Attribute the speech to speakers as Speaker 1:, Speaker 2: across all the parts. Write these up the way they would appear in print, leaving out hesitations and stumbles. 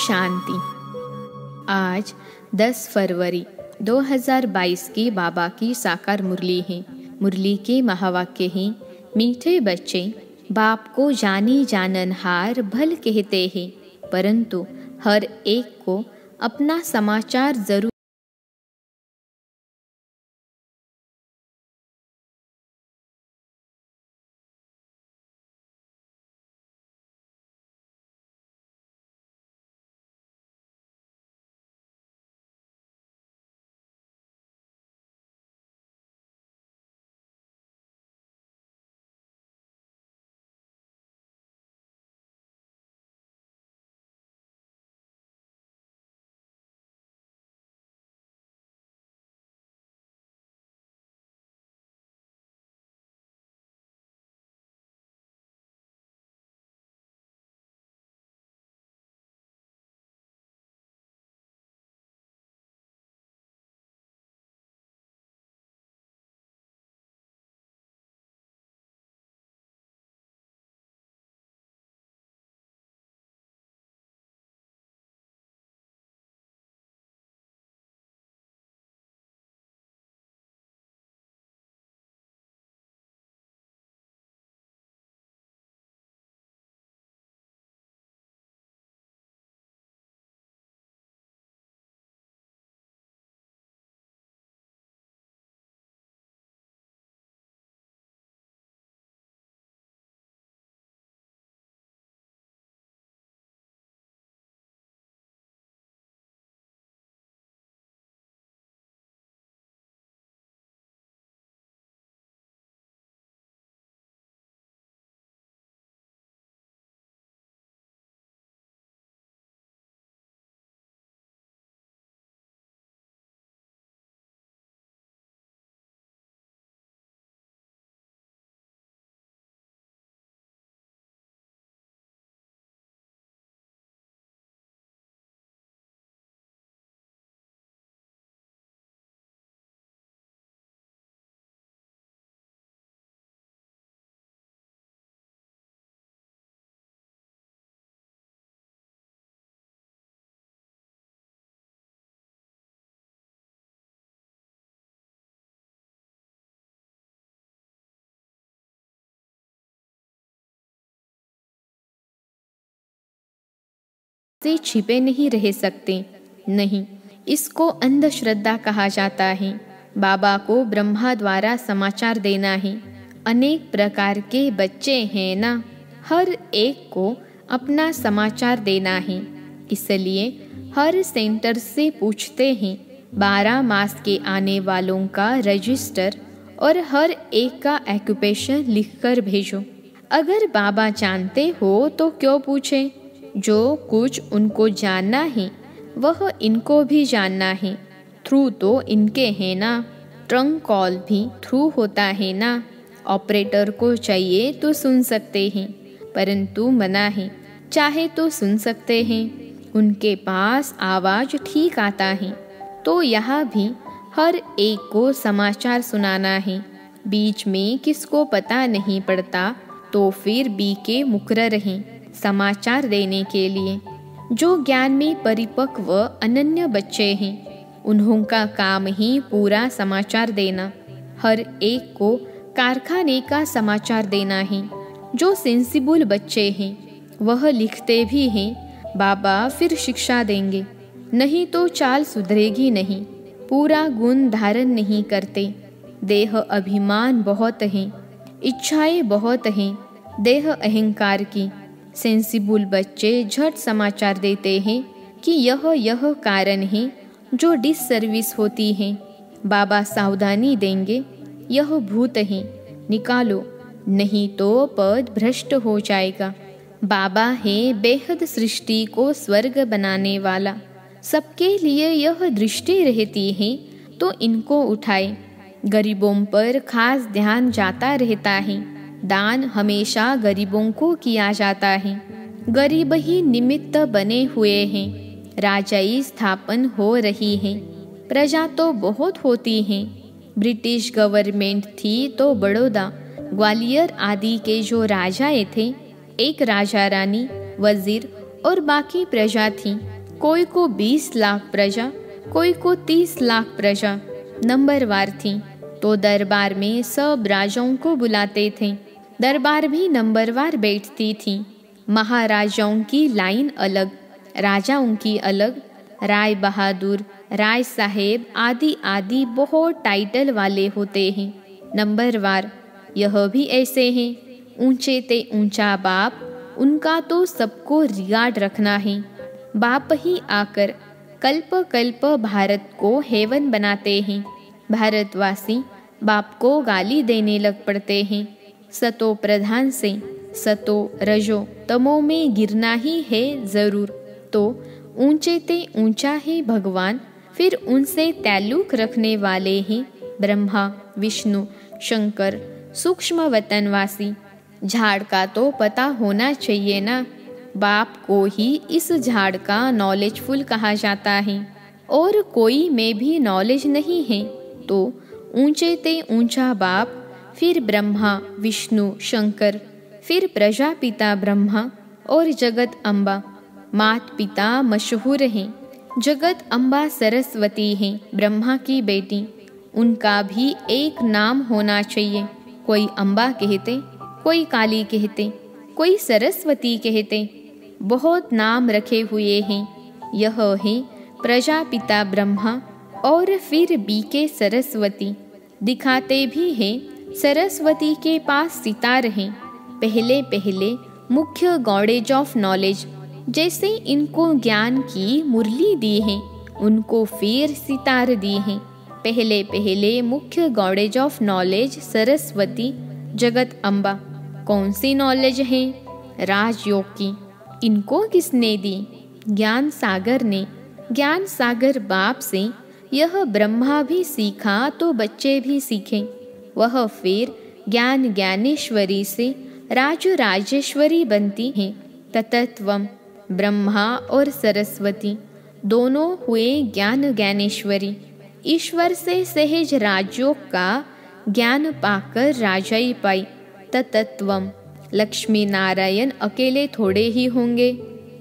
Speaker 1: शांति। आज 10 फरवरी 2022 की बाबा की साकार मुरली है। मुरली के महावाक्य हैं, मीठे बच्चे बाप को जानी जाननहार भल कहते हैं, परंतु हर एक को अपना समाचार जरूर से छिपे नहीं रह सकते। नहीं, इसको अंधश्रद्धा कहा जाता है। बाबा को ब्रह्मा द्वारा समाचार देना है। अनेक प्रकार के बच्चे हैं ना, हर एक को अपना समाचार देना है। इसलिए हर सेंटर से पूछते हैं 12 मास के आने वालों का रजिस्टर और हर एक का ऑक्यूपेशन लिखकर भेजो। अगर बाबा जानते हो तो क्यों पूछे? जो कुछ उनको जानना है वह इनको भी जानना है। थ्रू तो इनके है ना, ट्रंक कॉल भी थ्रू होता है ना। ऑपरेटर को चाहिए तो सुन सकते हैं, परंतु मना है, चाहे तो सुन सकते हैं। उनके पास आवाज़ ठीक आता है। तो यहाँ भी हर एक को समाचार सुनाना है। बीच में किसको पता नहीं पड़ता तो फिर बी के मुकर्रर रहें समाचार देने के लिए। जो ज्ञान में परिपक्व अनन्य बच्चे हैं, उन्हों का काम ही पूरा समाचार देना। हर एक को कारखाने का समाचार देना है। जो सेंसिबल बच्चे हैं वह लिखते भी हैं, बाबा फिर शिक्षा देंगे, नहीं तो चाल सुधरेगी नहीं। पूरा गुण धारण नहीं करते। देह अभिमान बहुत है, इच्छाएं बहुत हैं, देह अहंकार की। सेंसिबल बच्चे झट समाचार देते हैं कि यह कारण है जो डिससर्विस होती है। बाबा सावधानी देंगे, यह भूत है, निकालो, नहीं तो पद भ्रष्ट हो जाएगा। बाबा है बेहद सृष्टि को स्वर्ग बनाने वाला। सबके लिए यह दृष्टि रहती है तो इनको उठाए। गरीबों पर खास ध्यान जाता रहता है। दान हमेशा गरीबों को किया जाता है। गरीब ही निमित्त बने हुए हैं। राजाई स्थापन हो रही है। प्रजा तो बहुत होती है। ब्रिटिश गवर्नमेंट थी तो बड़ौदा, ग्वालियर आदि के जो राजाएं थे, एक राजा रानी, वजीर और बाकी प्रजा थी। कोई को 20 लाख प्रजा, कोई को 30 लाख प्रजा नंबरवार थी। तो दरबार में सब राजाओं को बुलाते थे। दरबार भी नंबरवार बैठती थी। महाराजाओं की लाइन अलग, राजाओं की अलग। राय बहादुर, राय साहेब आदि आदि बहुत टाइटल वाले होते हैं। नंबरवार यह भी ऐसे हैं। ऊंचे ते ऊंचा बाप, उनका तो सबको रिगार्ड रखना है। बाप ही आकर कल्प कल्प भारत को हेवन बनाते हैं। भारतवासी बाप को गाली देने लग पड़ते हैं। सतो प्रधान से सतो रजो तमो में गिरना ही है जरूर। तो ऊंचे ते ऊंचा है भगवान, फिर उनसे ताल्लुक रखने वाले हैं ब्रह्मा, विष्णु, शंकर, सूक्ष्म वतनवासी। झाड़ का तो पता होना चाहिए ना। बाप को ही इस झाड़ का नॉलेजफुल कहा जाता है और कोई में भी नॉलेज नहीं है। तो ऊंचे ते ऊंचा बाप, फिर ब्रह्मा, विष्णु, शंकर, फिर प्रजापिता ब्रह्मा और जगत अम्बा। मात पिता मशहूर हैं। जगत अम्बा सरस्वती हैं, ब्रह्मा की बेटी। उनका भी एक नाम होना चाहिए। कोई अम्बा कहते, कोई काली कहते, कोई सरस्वती कहते। बहुत नाम रखे हुए हैं। यह है प्रजापिता ब्रह्मा और फिर बीके सरस्वती। दिखाते भी हैं सरस्वती के पास सितार हैं। पहले पहले मुख्य गॉडेज ऑफ नॉलेज, जैसे इनको ज्ञान की मुरली दी है, उनको फिर सितार दी है। पहले पहले मुख्य गॉडेज ऑफ नॉलेज सरस्वती, जगत अम्बा। कौन सी नॉलेज है? राजयोग की। इनको किसने दी? ज्ञान सागर ने। ज्ञान सागर बाप से यह ब्रह्मा भी सीखा तो बच्चे भी सीखें। वह फिर ज्ञान ज्ञानेश्वरी से राज राजेश्वरी बनती हैं। ततत्वम ब्रह्मा और सरस्वती दोनों हुए ज्ञान ज्ञानेश्वरी। ईश्वर से सहज राजयोग का ज्ञान पाकर राजाई पाई। ततत्वम लक्ष्मी नारायण अकेले थोड़े ही होंगे।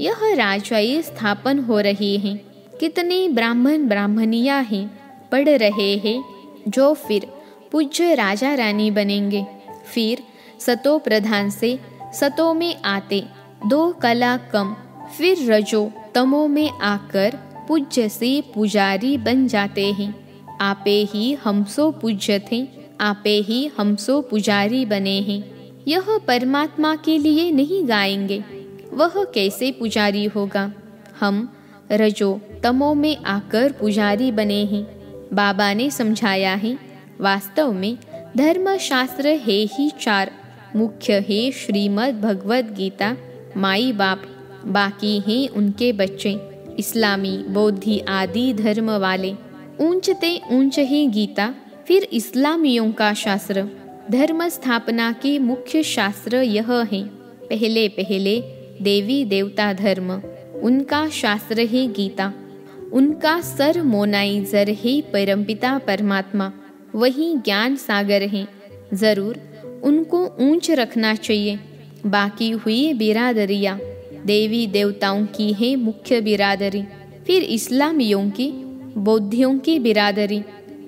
Speaker 1: यह राजाई स्थापन हो रही है। कितने ब्राह्मण ब्राह्मणियाँ हैं, पढ़ रहे हैं, जो फिर पूज्य राजा रानी बनेंगे। फिर सतो प्रधान से सतो में आते 2 कला कम, फिर रजो तमो में आकर पूज्य से पुजारी बन जाते हैं। आपे ही हमसो पूज्य थे, आपे ही हमसो पुजारी बने हैं। यह परमात्मा के लिए नहीं गाएंगे, वह कैसे पुजारी होगा? हम रजो तमो में आकर पुजारी बने हैं। बाबा ने समझाया है, वास्तव में धर्मशास्त्र है ही 4। मुख्य है श्रीमद् भगवद गीता, माई बाप, बाकी हैं उनके बच्चे, इस्लामी, बौद्धि आदि धर्म वाले। ऊंचते ऊंच है गीता, फिर इस्लामियों का शास्त्र। धर्म स्थापना के मुख्य शास्त्र यह है। पहले पहले देवी देवता धर्म, उनका शास्त्र है गीता। उनका सरमोनाइजर है परमपिता परमात्मा, वही ज्ञान सागर है। जरूर उनको ऊंच रखना चाहिए। बाकी हुई बिरादरियाँ, देवी देवताओं की है मुख्य बिरादरी, फिर इस्लामियों की, बौद्धियों की बिरादरी।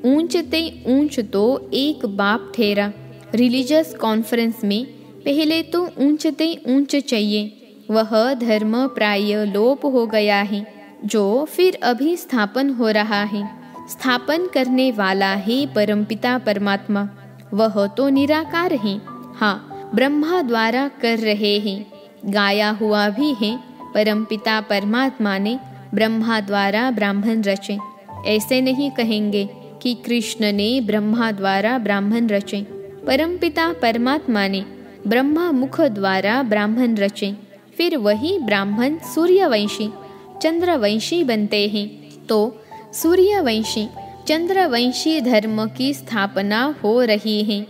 Speaker 1: ऊंचते ऊंच तो एक बाप ठहरा। रिलीजियस कॉन्फ्रेंस में पहले तो ऊंचते ऊंच चाहिए। वह धर्म प्राय लोप हो गया है, जो फिर अभी स्थापन हो रहा है। स्थापन करने वाला है परमपिता परमात्मा, वह तो निराकार है। हाँ, ब्रह्मा द्वारा कर रहे हैं। गाया हुआ भी है, परमपिता परमात्मा ने ब्रह्मा द्वारा ब्राह्मण रचे। ऐसे नहीं कहेंगे कि कृष्ण ने ब्रह्मा द्वारा ब्राह्मण रचे। परमपिता परमात्मा ने ब्रह्मा मुख द्वारा ब्राह्मण रचे। फिर वही ब्राह्मण सूर्यवंशी, चंद्रवंशी बनते हैं। तो सूर्यवंशी, चंद्रवंशी धर्म की स्थापना हो रही है।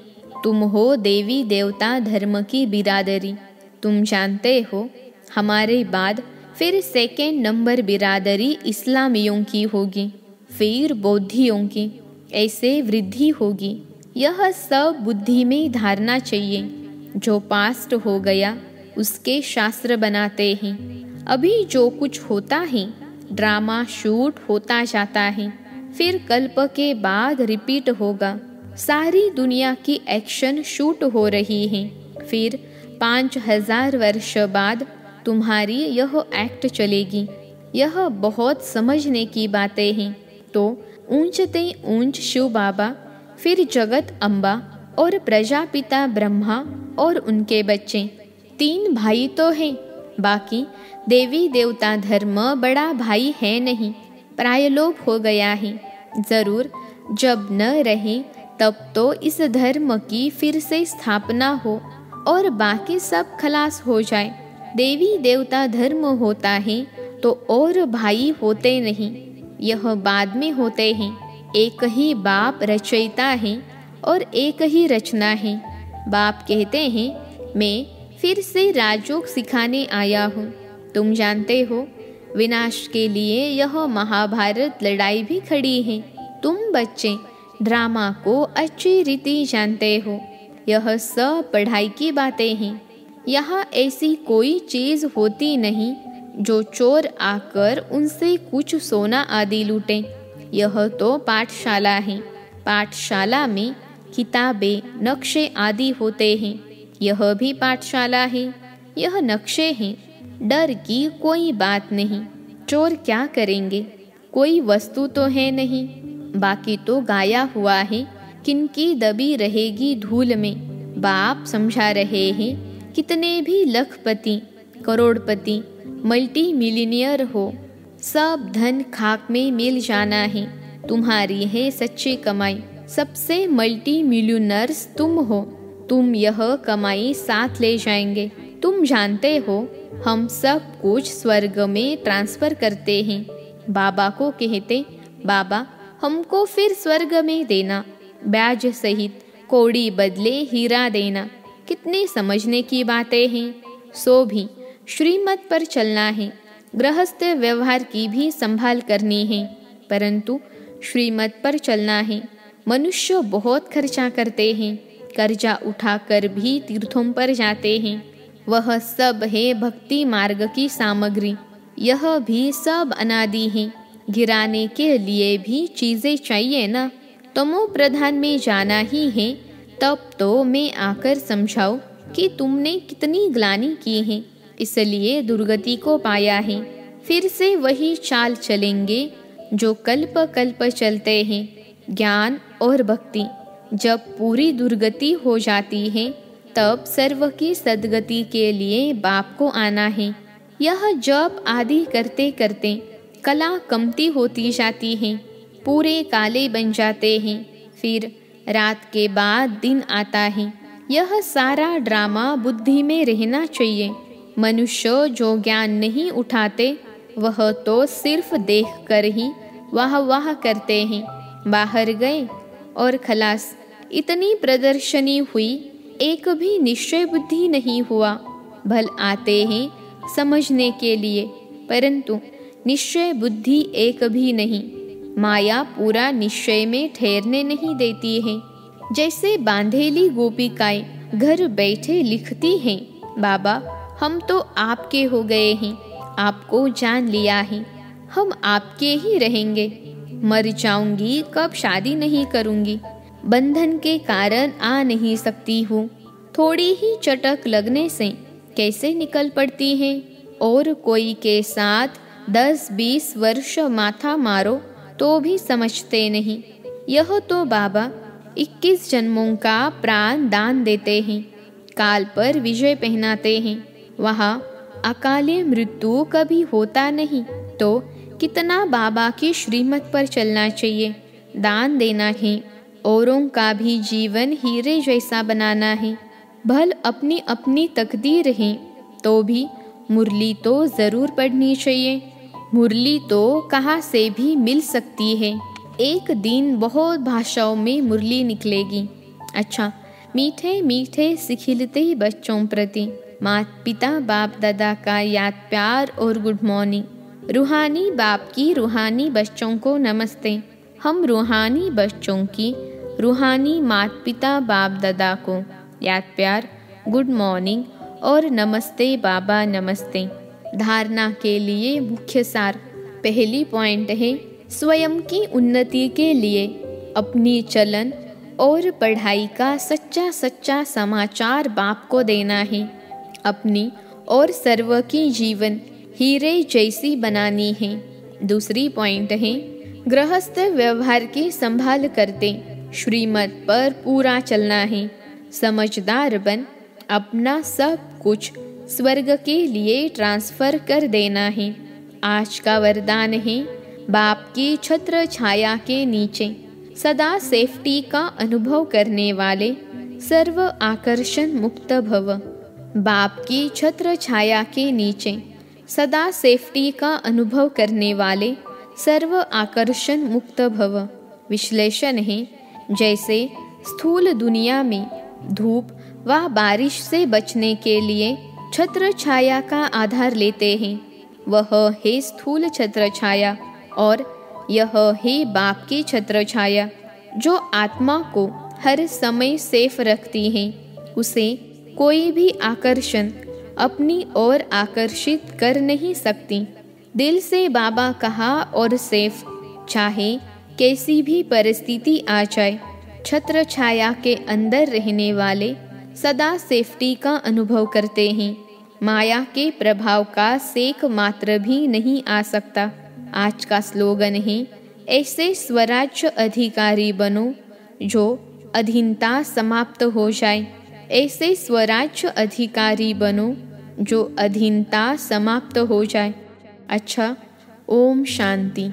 Speaker 1: तुम हो देवी देवता धर्म की बिरादरी। तुम जानते हो, हमारे बाद फिर 2nd नंबर बिरादरी इस्लामियों की होगी, फिर बौद्धियों की। ऐसे वृद्धि होगी। यह सब बुद्धि में धारना चाहिए। जो पास्ट हो गया उसके शास्त्र बनाते हैं। अभी जो कुछ होता है ड्रामा शूट होता जाता है, फिर कल्प के बाद रिपीट होगा। सारी दुनिया की एक्शन शूट हो रही है, फिर 5000 वर्ष बाद तुम्हारी यह एक्ट चलेगी। यह बहुत समझने की बातें हैं। तो ऊंचते ऊंच शिव बाबा, फिर जगत अम्बा और प्रजापिता ब्रह्मा और उनके बच्चे, 3 भाई तो हैं। बाकी देवी देवता धर्म बड़ा भाई है नहीं, प्रायलोप हो गया है। जरूर जब न रहे तब तो इस धर्म की फिर से स्थापना हो और बाकी सब खलास हो जाए। देवी देवता धर्म होता है तो और भाई होते नहीं, यह बाद में होते हैं। एक ही बाप रचयिता है और एक ही रचना है। बाप कहते हैं मैं फिर से राजयोग सिखाने आया हूँ। तुम जानते हो विनाश के लिए यह महाभारत लड़ाई भी खड़ी है। तुम बच्चे ड्रामा को अच्छी रीति जानते हो। यह सब पढ़ाई की बातें हैं। यहाँ ऐसी कोई चीज़ होती नहीं जो चोर आकर उनसे कुछ सोना आदि लूटें। यह तो पाठशाला है। पाठशाला में किताबें, नक्शे आदि होते हैं। यह भी पाठशाला है। यह नक्शे हैं। डर की कोई बात नहीं। चोर क्या करेंगे? कोई वस्तु तो है नहीं। बाकी तो गाया हुआ है, किनकी दबी रहेगी धूल में। बाप समझा रहे हैं, कितने भी लखपति, करोड़पति, मल्टी मिलीनियर हो, सब धन खाक में मिल जाना है। तुम्हारी है सच्ची कमाई। सबसे मल्टी मिलियनर्स तुम हो। तुम यह कमाई साथ ले जाएंगे। तुम जानते हो हम सब कुछ स्वर्ग में ट्रांसफर करते हैं। बाबा को कहते, बाबा हमको फिर स्वर्ग में देना, ब्याज सहित, कौड़ी बदले हीरा देना। कितने समझने की बातें हैं। सो भी श्रीमत पर चलना है। गृहस्थ व्यवहार की भी संभाल करनी है, परंतु श्रीमत पर चलना है। मनुष्य बहुत खर्चा करते हैं, कर्जा उठाकर भी तीर्थों पर जाते हैं। वह सब है भक्ति मार्ग की सामग्री। यह भी सब अनादि है। गिराने के लिए भी चीज़ें चाहिए ना। तमो प्रधान में जाना ही है, तब तो मैं आकर समझाऊं कि तुमने कितनी ग्लानि की है, इसलिए दुर्गति को पाया है। फिर से वही चाल चलेंगे जो कल्प कल्प चलते हैं। ज्ञान और भक्ति जब पूरी दुर्गति हो जाती है, तब सर्व की सद्गति के लिए बाप को आना है। यह जप आदि करते करते कला कमती होती जाती है, पूरे काले बन जाते हैं। फिर रात के बाद दिन आता है। यह सारा ड्रामा बुद्धि में रहना चाहिए। मनुष्य जो ज्ञान नहीं उठाते, वह तो सिर्फ देखकर ही वाह वाह करते हैं। बाहर गए और खलास। इतनी प्रदर्शनी हुई, एक भी निश्चय बुद्धि नहीं हुआ। भल आते हैं समझने के लिए, परंतु निश्चय बुद्धि एक भी नहीं। माया पूरा निश्चय में ठहरने नहीं देती है। जैसे बांधेली गोपिकाएं घर बैठे लिखती हैं, बाबा हम तो आपके हो गए हैं, आपको जान लिया है, हम आपके ही रहेंगे। मर जाऊंगी, कब शादी नहीं करूंगी, बंधन के कारण आ नहीं सकती हूँ। थोड़ी ही चटक लगने से कैसे निकल पड़ती है। और कोई के साथ 10-20 वर्ष माथा मारो तो भी समझते नहीं। यह तो बाबा 21 जन्मों का प्राण दान देते हैं, काल पर विजय पहनाते हैं। वहाँ अकाले मृत्यु कभी होता नहीं। तो कितना बाबा की श्रीमत पर चलना चाहिए, दान देना है, औरों का भी जीवन हीरे जैसा बनाना है। भल अपनी अपनी तकदीर है, तो भी मुरली तो ज़रूर पढ़नी चाहिए। मुरली तो कहाँ से भी मिल सकती है। एक दिन बहुत भाषाओं में मुरली निकलेगी। अच्छा, मीठे मीठे सिखिलते बच्चों प्रति माता पिता बाप दादा का याद प्यार और गुड मॉर्निंग। रूहानी बाप की रूहानी बच्चों को नमस्ते। हम रूहानी बच्चों की रूहानी माता पिता बाप दादा को याद प्यार, गुड मॉर्निंग और नमस्ते बाबा नमस्ते। धारणा के लिए मुख्य सार। पहली पॉइंट है, स्वयं की उन्नति के लिए अपनी चलन और पढ़ाई का सच्चा सच्चा समाचार बाप को देना है। अपनी और सर्व की जीवन हीरे जैसी बनानी है। दूसरी पॉइंट है, गृहस्थ व्यवहार की संभाल करते श्रीमत पर पूरा चलना है। समझदार बन अपना सब कुछ स्वर्ग के लिए ट्रांसफर कर देना है। आज का वरदान है, बाप की छत्र छाया के नीचे सदा सेफ्टी का अनुभव करने वाले सर्व आकर्षण मुक्त भव। बाप की छत्र छाया के नीचे सदा सेफ्टी का अनुभव करने वाले सर्व आकर्षण मुक्त भव। विश्लेषण है, जैसे स्थूल दुनिया में धूप व बारिश से बचने के लिए छत्र छाया का आधार लेते हैं, वह है स्थूल छत्र छाया, और यह है बाप की छत्र छाया जो आत्मा को हर समय सेफ रखती है। उसे कोई भी आकर्षण अपनी ओर आकर्षित कर नहीं सकती। दिल से बाबा कहा और सेफ, चाहे कैसी भी परिस्थिति आ जाए। छत्र छाया के अंदर रहने वाले सदा सेफ्टी का अनुभव करते हैं। माया के प्रभाव का सेक मात्र भी नहीं आ सकता। आज का स्लोगन है, ऐसे स्वराज्य अधिकारी बनो जो अधीनता समाप्त हो जाए। ऐसे स्वराज्य अधिकारी बनो जो अधीनता समाप्त हो जाए। अच्छा, ओम शांति।